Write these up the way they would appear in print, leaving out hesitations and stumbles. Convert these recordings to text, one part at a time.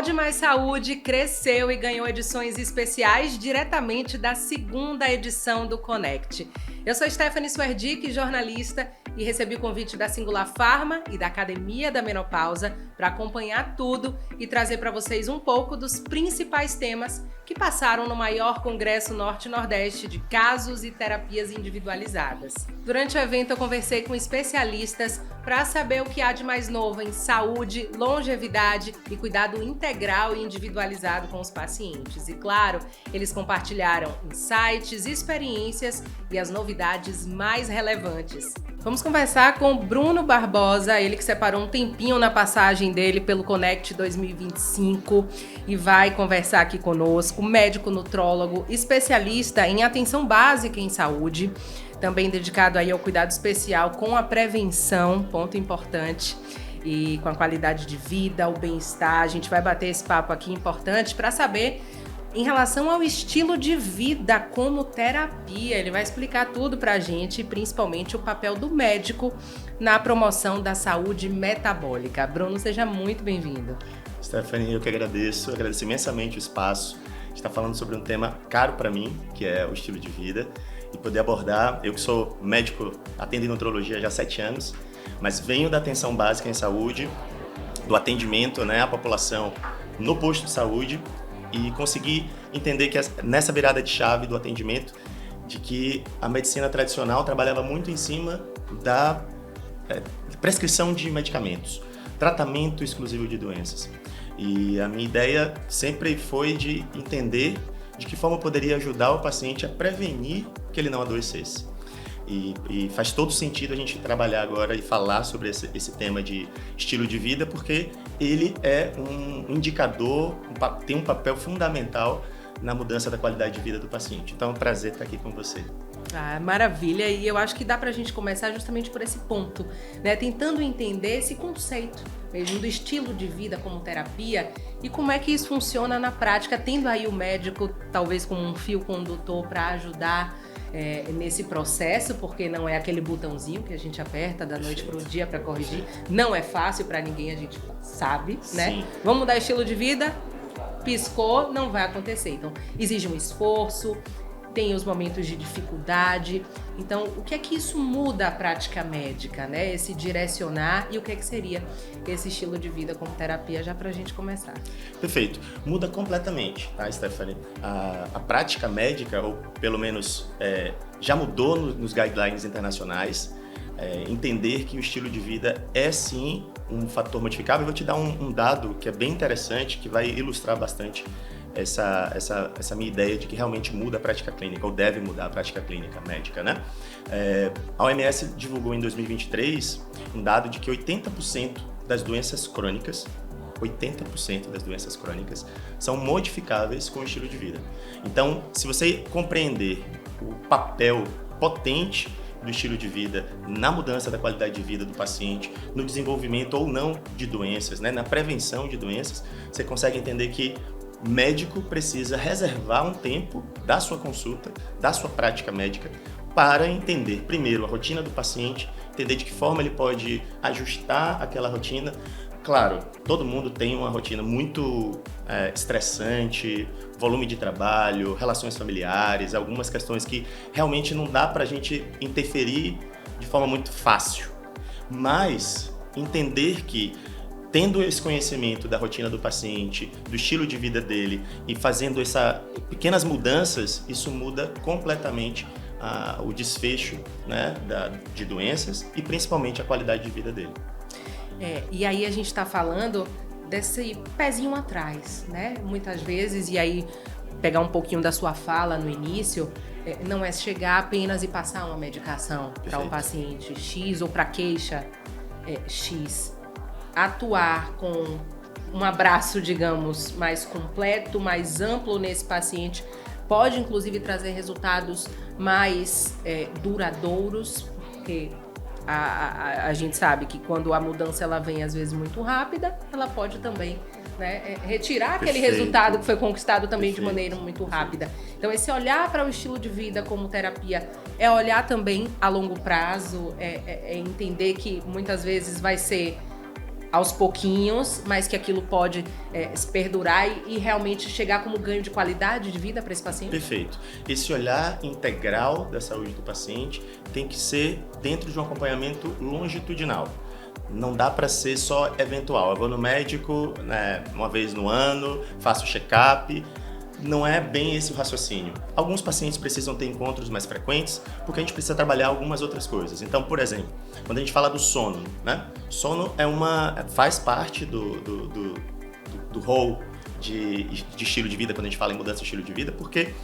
Pode Mais Saúde cresceu e ganhou edições especiais diretamente da segunda edição do Connect. Eu sou Stephanie Swerdick, jornalista, e recebi o convite da Singular Pharma e da Academia da Menopausa para acompanhar tudo e trazer para vocês um pouco dos principais temas que passaram no maior congresso Norte-Nordeste de casos e terapias individualizadas. Durante o evento eu conversei com especialistas para saber o que há de mais novo em saúde, longevidade e cuidado integral e individualizado com os pacientes. E claro, eles compartilharam insights, experiências e as novidades mais relevantes. Vamos conversar com Bruno Barbosa, ele que separou um tempinho na passagem dele pelo Connect 2025 e vai conversar aqui conosco, médico nutrólogo, especialista em atenção básica em saúde, também dedicado aí ao cuidado especial com a prevenção, ponto importante, e com a qualidade de vida, o bem-estar. A gente vai bater esse papo aqui importante para saber em relação ao estilo de vida como terapia. Ele vai explicar tudo pra gente, principalmente o papel do médico na promoção da saúde metabólica. Bruno, seja muito bem-vindo. Stephanie, eu que agradeço imensamente o espaço. A gente está falando sobre um tema caro para mim, que é o estilo de vida, e poder abordar. Eu que sou médico, atendo em nutrologia já há 7 anos, mas venho da atenção básica em saúde, do atendimento, à população no posto de saúde, e consegui entender que nessa virada de chave do atendimento, de que a medicina tradicional trabalhava muito em cima da prescrição de medicamentos, tratamento exclusivo de doenças. E a minha ideia sempre foi de entender de que forma eu poderia ajudar o paciente a prevenir que ele não adoecesse. E faz todo sentido a gente trabalhar agora e falar sobre esse tema de estilo de vida, porque ele é um indicador, tem um papel fundamental na mudança da qualidade de vida do paciente. Então é um prazer estar aqui com você. Ah, maravilha, e eu acho que dá pra gente começar justamente por esse ponto, tentando entender esse conceito mesmo do estilo de vida como terapia e como é que isso funciona na prática, tendo aí o médico talvez como um fio condutor para ajudar nesse processo, porque não é aquele botãozinho que a gente aperta da noite para o dia para corrigir. Não é fácil para ninguém, a gente sabe, né? Sim. Vamos mudar estilo de vida? Piscou, não vai acontecer. Então, exige um esforço, tem os momentos de dificuldade. Então, o que é que isso muda a prática médica, Esse direcionar, e o que é que seria esse estilo de vida como terapia, já pra gente começar? Perfeito. Muda completamente, tá, Stephanie? A prática médica, ou pelo menos já mudou nos guidelines internacionais, entender que o estilo de vida é sim um fator modificável. Eu vou te dar um dado que é bem interessante, que vai ilustrar bastante essa minha ideia de que realmente muda a prática clínica, ou deve mudar a prática clínica médica, A OMS divulgou em 2023 um dado de que 80% das doenças crônicas, 80% das doenças crônicas são modificáveis com o estilo de vida. Então, se você compreender o papel potente do estilo de vida na mudança da qualidade de vida do paciente, no desenvolvimento ou não de doenças, na prevenção de doenças, você consegue entender que o médico precisa reservar um tempo da sua consulta, da sua prática médica, para entender, primeiro, a rotina do paciente, entender de que forma ele pode ajustar aquela rotina. Claro, todo mundo tem uma rotina muito estressante, volume de trabalho, relações familiares, algumas questões que realmente não dá para a gente interferir de forma muito fácil. Mas entender que, tendo esse conhecimento da rotina do paciente, do estilo de vida dele e fazendo essas pequenas mudanças, isso muda completamente o desfecho de doenças e principalmente a qualidade de vida dele. E aí a gente está falando desse pezinho atrás, Muitas vezes, e aí pegar um pouquinho da sua fala no início, não é chegar apenas e passar uma medicação para um paciente X ou para queixa X. Atuar com um abraço, digamos, mais completo, mais amplo nesse paciente, pode inclusive trazer resultados mais duradouros, porque a gente sabe que quando a mudança ela vem às vezes muito rápida, ela pode também retirar aquele resultado que foi conquistado também de maneira muito rápida. Então, esse olhar para o estilo de vida como terapia é olhar também a longo prazo, é entender que muitas vezes vai ser aos pouquinhos, mas que aquilo pode se perdurar e realmente chegar como ganho de qualidade de vida para esse paciente? Perfeito. Esse olhar integral da saúde do paciente tem que ser dentro de um acompanhamento longitudinal. Não dá para ser só eventual. Eu vou no médico, né, uma vez no ano, faço check-up. Não é bem esse o raciocínio. Alguns pacientes precisam ter encontros mais frequentes porque a gente precisa trabalhar algumas outras coisas. Então, por exemplo, quando a gente fala do sono, né? Sono faz parte do rol de estilo de vida, quando a gente fala em mudança de estilo de vida, porque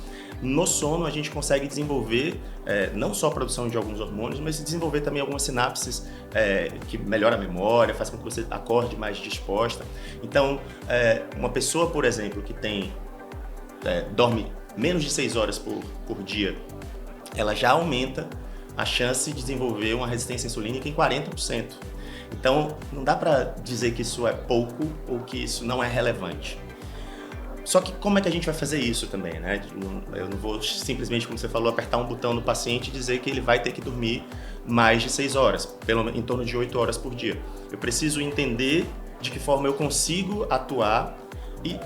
no sono a gente consegue desenvolver não só a produção de alguns hormônios, mas desenvolver também algumas sinapses que melhoram a memória, faz com que você acorde mais disposta. Então, uma pessoa, por exemplo, que dorme menos de 6 horas por dia, ela já aumenta a chance de desenvolver uma resistência insulínica em 40%. Então, não dá para dizer que isso é pouco ou que isso não é relevante. Só que como é que a gente vai fazer isso também, né? Eu não vou simplesmente, como você falou, apertar um botão no paciente e dizer que ele vai ter que dormir mais de 6 horas, em torno de 8 horas por dia. Eu preciso entender de que forma eu consigo atuar e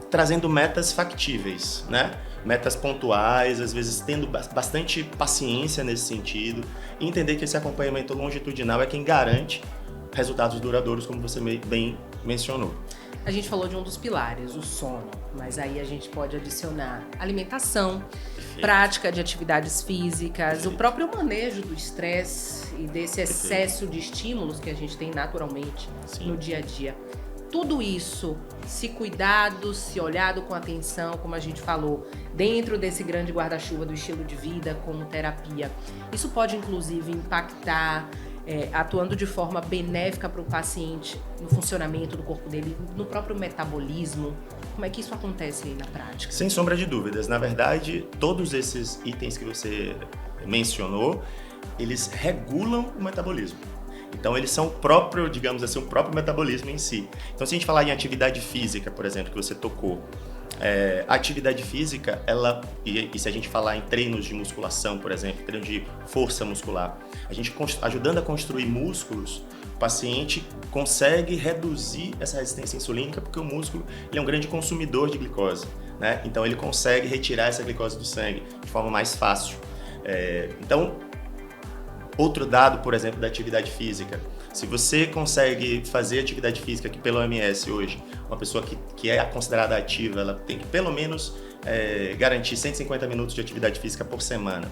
trazendo metas factíveis, né? Metas pontuais, às vezes tendo bastante paciência nesse sentido, e entender que esse acompanhamento longitudinal é quem garante resultados duradouros, como você bem mencionou. A gente falou de um dos pilares, o sono, mas aí a gente pode adicionar alimentação, Perfeito. Prática de atividades físicas, Perfeito. o próprio manejo do estresse e desse excesso de estímulos que a gente tem naturalmente Sim. no dia a dia. Tudo isso, se cuidado, se olhado com atenção, como a gente falou, dentro desse grande guarda-chuva do estilo de vida como terapia, isso pode inclusive impactar, atuando de forma benéfica para o paciente no funcionamento do corpo dele, no próprio metabolismo. Como é que isso acontece aí na prática? Sem sombra de dúvidas. Na verdade, todos esses itens que você mencionou, eles regulam o metabolismo. Então, eles são o próprio, digamos assim, o próprio metabolismo em si. Então, se a gente falar em atividade física, por exemplo, que você tocou, a atividade física, e se a gente falar em treinos de musculação, por exemplo, treino de força muscular, a gente ajudando a construir músculos, o paciente consegue reduzir essa resistência insulínica, porque o músculo ele é um grande consumidor de glicose, né? Então, ele consegue retirar essa glicose do sangue de forma mais fácil. Então, outro dado, por exemplo, da atividade física, se você consegue fazer atividade física, que pela OMS hoje, uma pessoa que é considerada ativa, ela tem que pelo menos garantir 150 minutos de atividade física por semana.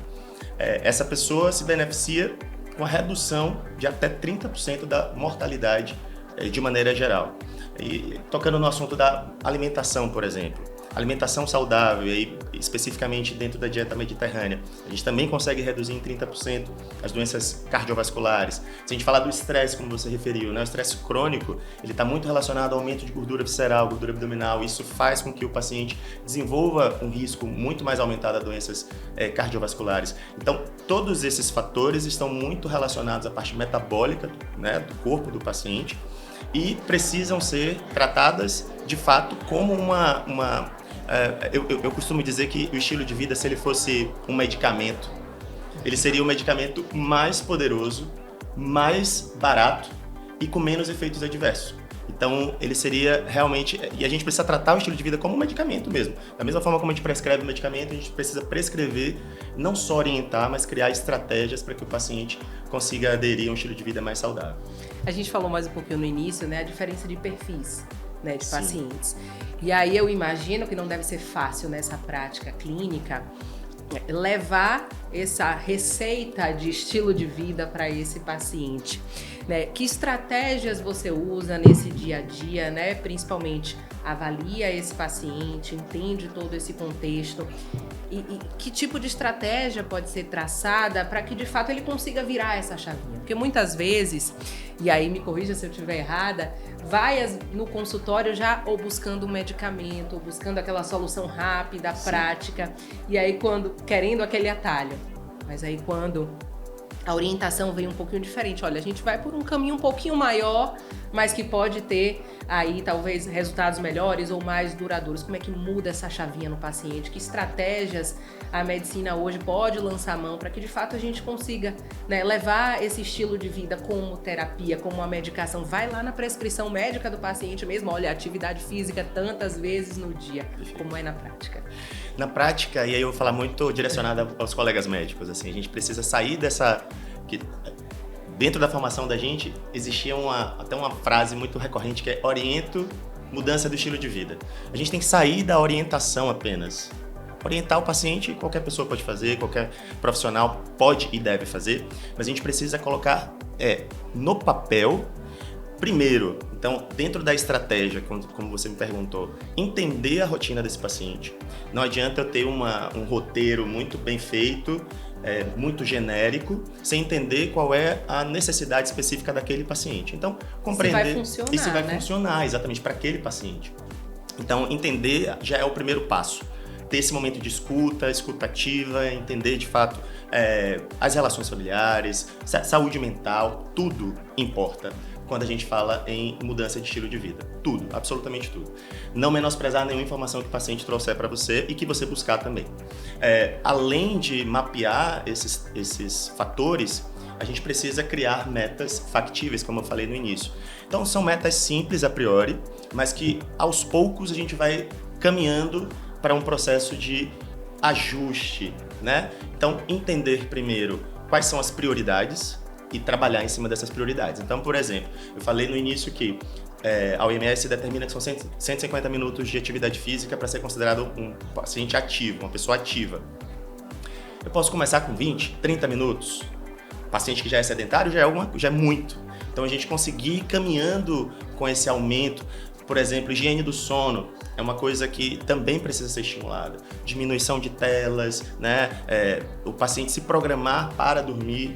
Essa pessoa se beneficia com a redução de até 30% da mortalidade de maneira geral. E tocando no assunto da alimentação, por exemplo, alimentação saudável, e aí, especificamente dentro da dieta mediterrânea, a gente também consegue reduzir em 30% as doenças cardiovasculares. Se a gente falar do estresse, como você referiu, né? O estresse crônico, ele está muito relacionado ao aumento de gordura visceral, gordura abdominal. Isso faz com que o paciente desenvolva um risco muito mais aumentado a doenças cardiovasculares. Então, todos esses fatores estão muito relacionados à parte metabólica, né, do corpo do paciente e precisam ser tratadas, de fato, como eu costumo dizer que o estilo de vida, se ele fosse um medicamento, ele seria o medicamento mais poderoso, mais barato e com menos efeitos adversos. Então, ele seria realmente... E a gente precisa tratar o estilo de vida como um medicamento mesmo. Da mesma forma como a gente prescreve o medicamento, a gente precisa prescrever, não só orientar, mas criar estratégias para que o paciente consiga aderir a um estilo de vida mais saudável. A gente falou mais um pouquinho no início, né, a diferença de perfis, né, de Sim. pacientes. E aí eu imagino que não deve ser fácil nessa prática clínica levar essa receita de estilo de vida para esse paciente, né? Que estratégias você usa nesse dia a dia, né? Principalmente avalia esse paciente, entende todo esse contexto e que tipo de estratégia pode ser traçada para que de fato ele consiga virar essa chavinha. Porque muitas vezes, e aí me corrija se eu estiver errada, vai no consultório já ou buscando um medicamento, ou buscando aquela solução rápida, Sim. prática, e aí querendo aquele atalho. Mas aí quando a orientação vem um pouquinho diferente. Olha, a gente vai por um caminho um pouquinho maior, mas que pode ter aí talvez resultados melhores ou mais duradouros. Como é que muda essa chavinha no paciente? Que estratégias a medicina hoje pode lançar a mão para que de fato a gente consiga, né, levar esse estilo de vida como terapia, como uma medicação? Vai lá na prescrição médica do paciente mesmo, olha, atividade física tantas vezes no dia, como é na prática? Na prática, e aí eu vou falar muito direcionado aos colegas médicos, assim, a gente precisa sair dessa... que dentro da formação da gente existia até uma frase muito recorrente que é oriento, mudança do estilo de vida. A gente tem que sair da orientação apenas. Orientar o paciente, qualquer pessoa pode fazer, qualquer profissional pode e deve fazer, mas a gente precisa colocar no papel, primeiro, então, dentro da estratégia, como você me perguntou, entender a rotina desse paciente. Não adianta eu ter um roteiro muito bem feito, muito genérico, sem entender qual é a necessidade específica daquele paciente. Então, compreender... E se vai funcionar, exatamente, para aquele paciente. Então, entender já é o primeiro passo. Ter esse momento de escuta ativa, entender de fato as relações familiares, saúde mental, tudo importa quando a gente fala em mudança de estilo de vida. Tudo, absolutamente tudo. Não menosprezar nenhuma informação que o paciente trouxer para você e que você buscar também. Além de mapear esses fatores, a gente precisa criar metas factíveis, como eu falei no início. Então, são metas simples a priori, mas que aos poucos a gente vai caminhando para um processo de ajuste, né? Então, entender primeiro quais são as prioridades e trabalhar em cima dessas prioridades. Então, por exemplo, eu falei no início que a OMS determina que são 150 minutos de atividade física para ser considerado um paciente ativo, uma pessoa ativa. Eu posso começar com 20, 30 minutos. Paciente que já é sedentário já é muito. Então, a gente conseguir ir caminhando com esse aumento. Por exemplo, higiene do sono é uma coisa que também precisa ser estimulada. Diminuição de telas, né? O paciente se programar para dormir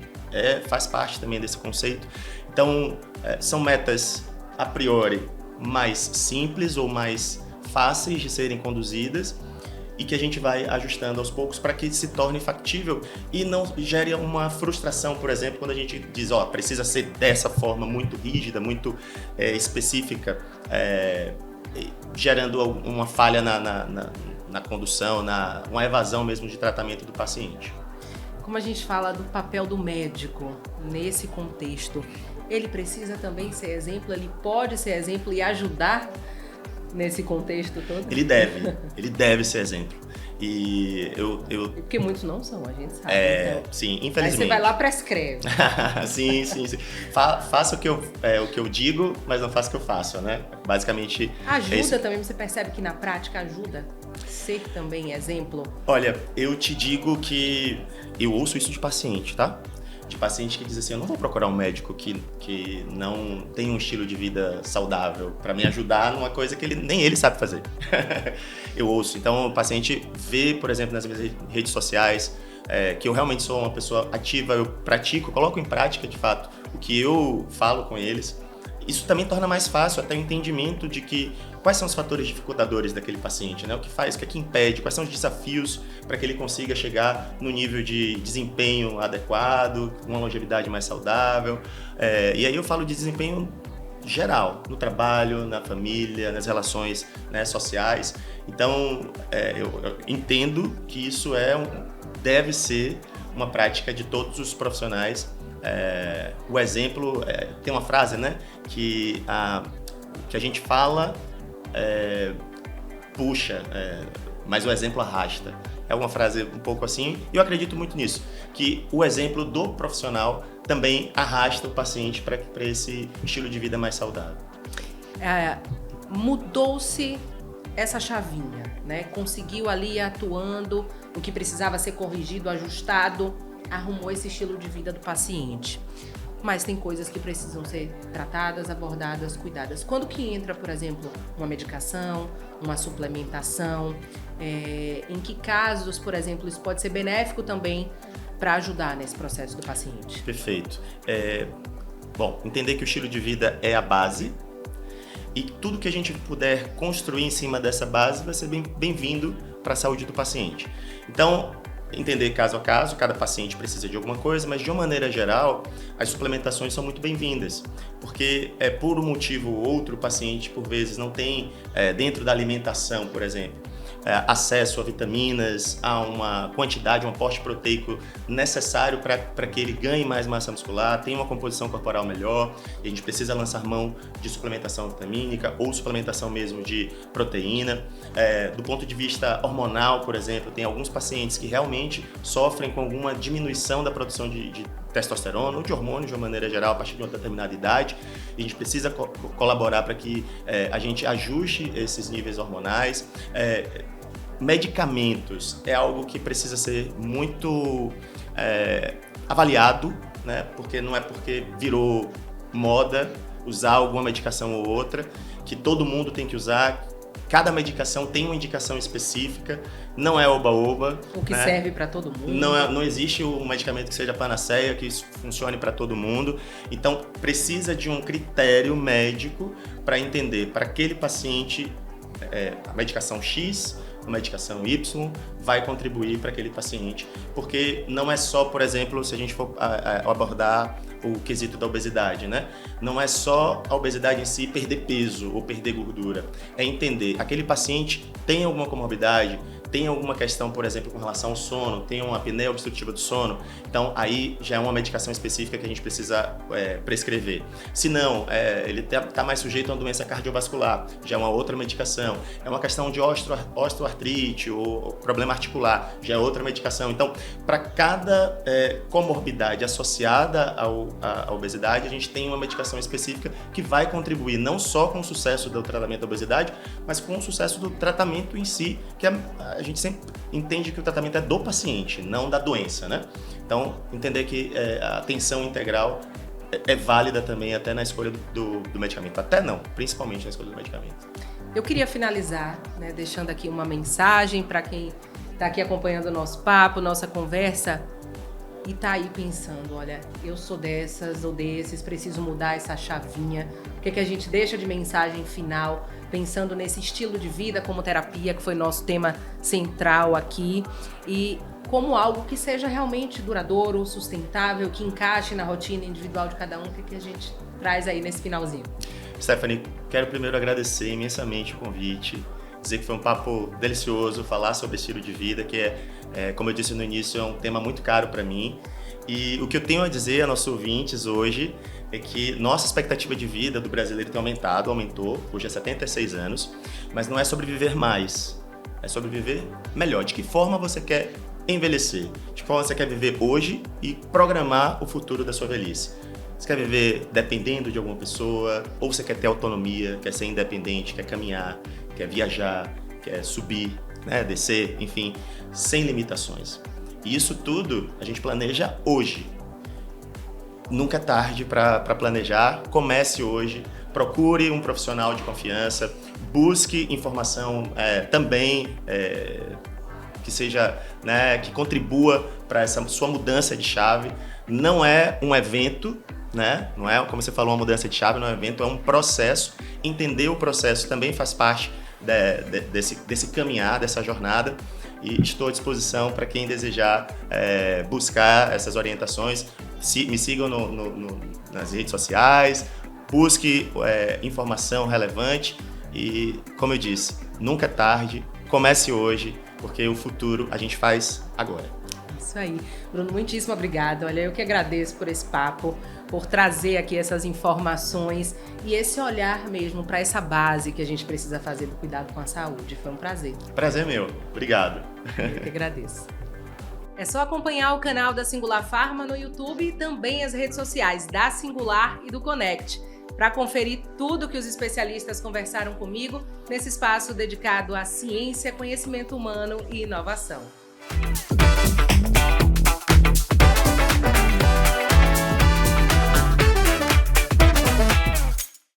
faz parte também desse conceito. Então, são metas a priori mais simples ou mais fáceis de serem conduzidas e que a gente vai ajustando aos poucos para que se torne factível e não gere uma frustração, por exemplo, quando a gente diz, precisa ser dessa forma muito rígida, muito específica, gerando uma falha na condução, uma evasão mesmo de tratamento do paciente. Como a gente fala do papel do médico nesse contexto, ele precisa também ser exemplo, ele pode ser exemplo e ajudar nesse contexto todo? Ele deve ser exemplo. E porque muitos não são, a gente sabe. Então. Sim, infelizmente. Aí você vai lá e prescreve. sim. Faça o que eu digo, mas não faça o que eu faço, né? Basicamente... Ajuda também, você percebe que na prática ajuda ser também exemplo? Olha, eu te digo que eu ouço isso de paciente, tá? De paciente que diz assim, eu não vou procurar um médico que não tem um estilo de vida saudável para me ajudar numa coisa que nem ele sabe fazer. Eu ouço. Então, o paciente vê, por exemplo, nas minhas redes sociais, que eu realmente sou uma pessoa ativa, eu pratico, coloco em prática, de fato, o que eu falo com eles. Isso também torna mais fácil até o entendimento de quais são os fatores dificultadores daquele paciente, né? O que faz, o que é que impede, quais são os desafios para que ele consiga chegar no nível de desempenho adequado, uma longevidade mais saudável. E aí eu falo de desempenho geral, no trabalho, na família, nas relações, né, sociais. Então, eu entendo que isso deve ser uma prática de todos os profissionais. O exemplo, tem uma frase, né, que a gente fala puxa, mas o exemplo arrasta. É uma frase um pouco assim, e eu acredito muito nisso, que o exemplo do profissional também arrasta o paciente para esse estilo de vida mais saudável. Mudou-se essa chavinha, né? Conseguiu ali atuando, o que precisava ser corrigido, ajustado, arrumou esse estilo de vida do paciente. Mas tem coisas que precisam ser tratadas, abordadas, cuidadas. Quando que entra, por exemplo, uma medicação, uma suplementação? Em que casos, por exemplo, isso pode ser benéfico também para ajudar nesse processo do paciente? Perfeito. Bom, entender que o estilo de vida é a base e tudo que a gente puder construir em cima dessa base vai ser bem-vindo para a saúde do paciente. Então, entender caso a caso, cada paciente precisa de alguma coisa, mas de uma maneira geral, as suplementações são muito bem-vindas, porque por um motivo ou outro, o paciente por vezes não tem, dentro da alimentação, por exemplo, acesso a vitaminas, a uma quantidade, um aporte proteico necessário para que ele ganhe mais massa muscular, tenha uma composição corporal melhor, e a gente precisa lançar mão de suplementação vitamínica ou suplementação mesmo de proteína. Do ponto de vista hormonal, por exemplo, tem alguns pacientes que realmente sofrem com alguma diminuição da produção de testosterona ou de hormônios de uma maneira geral a partir de uma determinada idade, e a gente precisa colaborar para que a gente ajuste esses níveis hormonais. Medicamentos é algo que precisa ser muito avaliado, né? Porque não é porque virou moda usar alguma medicação ou outra que todo mundo tem que usar. Cada medicação tem uma indicação específica, não é oba-oba. O que serve para todo mundo. Não existe um medicamento que seja panaceia, que funcione para todo mundo. Então, precisa de um critério médico para entender para aquele paciente a medicação X, a medicação Y vai contribuir para aquele paciente. Porque não é só, por exemplo, se a gente for abordar o quesito da obesidade, né? Não é só a obesidade em si perder peso ou perder gordura. É entender, aquele paciente tem alguma comorbidade, tem alguma questão, por exemplo, com relação ao sono, tem uma apneia obstrutiva do sono, então aí já é uma medicação específica que a gente precisa prescrever. Se não, ele está mais sujeito a uma doença cardiovascular, já é uma outra medicação. É uma questão de osteoartrite ou problema articular, já é outra medicação. Então, para cada comorbidade associada à obesidade, a gente tem uma medicação específica que vai contribuir não só com o sucesso do tratamento da obesidade, mas com o sucesso do tratamento em si, que a gente sempre entende que o tratamento é do paciente, não da doença, né? Então, entender que a atenção integral é válida também até na escolha do medicamento. Até não, principalmente na escolha do medicamento. Eu queria finalizar, né, deixando aqui uma mensagem para quem está aqui acompanhando o nosso papo, nossa conversa, e tá aí pensando, olha, eu sou dessas ou desses, preciso mudar essa chavinha. O que a gente deixa de mensagem final, pensando nesse estilo de vida como terapia, que foi nosso tema central aqui, e como algo que seja realmente duradouro, sustentável, que encaixe na rotina individual de cada um. O que a gente traz aí nesse finalzinho? Stephanie, quero primeiro agradecer imensamente o convite, dizer que foi um papo delicioso, falar sobre estilo de vida, que como eu disse no início, é um tema muito caro para mim. E o que eu tenho a dizer a nossos ouvintes hoje é que nossa expectativa de vida do brasileiro tem aumentou, hoje é 76 anos, mas não é sobre viver mais, é sobre viver melhor. De que forma você quer envelhecer? De que forma você quer viver hoje e programar o futuro da sua velhice? Você quer viver dependendo de alguma pessoa? Ou você quer ter autonomia, quer ser independente, quer caminhar, quer viajar, quer subir, né, descer, enfim, sem limitações? E isso tudo a gente planeja hoje. Nunca é tarde para planejar, comece hoje, procure um profissional de confiança, busque informação também que seja, né, que contribua para essa sua mudança de chave. Não é um evento, né? Não é, como você falou, uma mudança de chave, não é um evento, é um processo. Entender o processo também faz parte desse caminhar, dessa jornada. E estou à disposição para quem desejar buscar essas orientações. Me sigam nas redes sociais, busque informação relevante e, como eu disse, nunca é tarde, comece hoje, porque o futuro a gente faz agora. Isso aí. Bruno, muitíssimo obrigado. Olha, eu que agradeço por esse papo, por trazer aqui essas informações e esse olhar mesmo para essa base que a gente precisa fazer do cuidado com a saúde. Foi um prazer. Prazer meu. Obrigado. Eu que agradeço. É só acompanhar o canal da Singular Pharma no YouTube e também as redes sociais da Singular e do Connect, para conferir tudo que os especialistas conversaram comigo nesse espaço dedicado à ciência, conhecimento humano e inovação.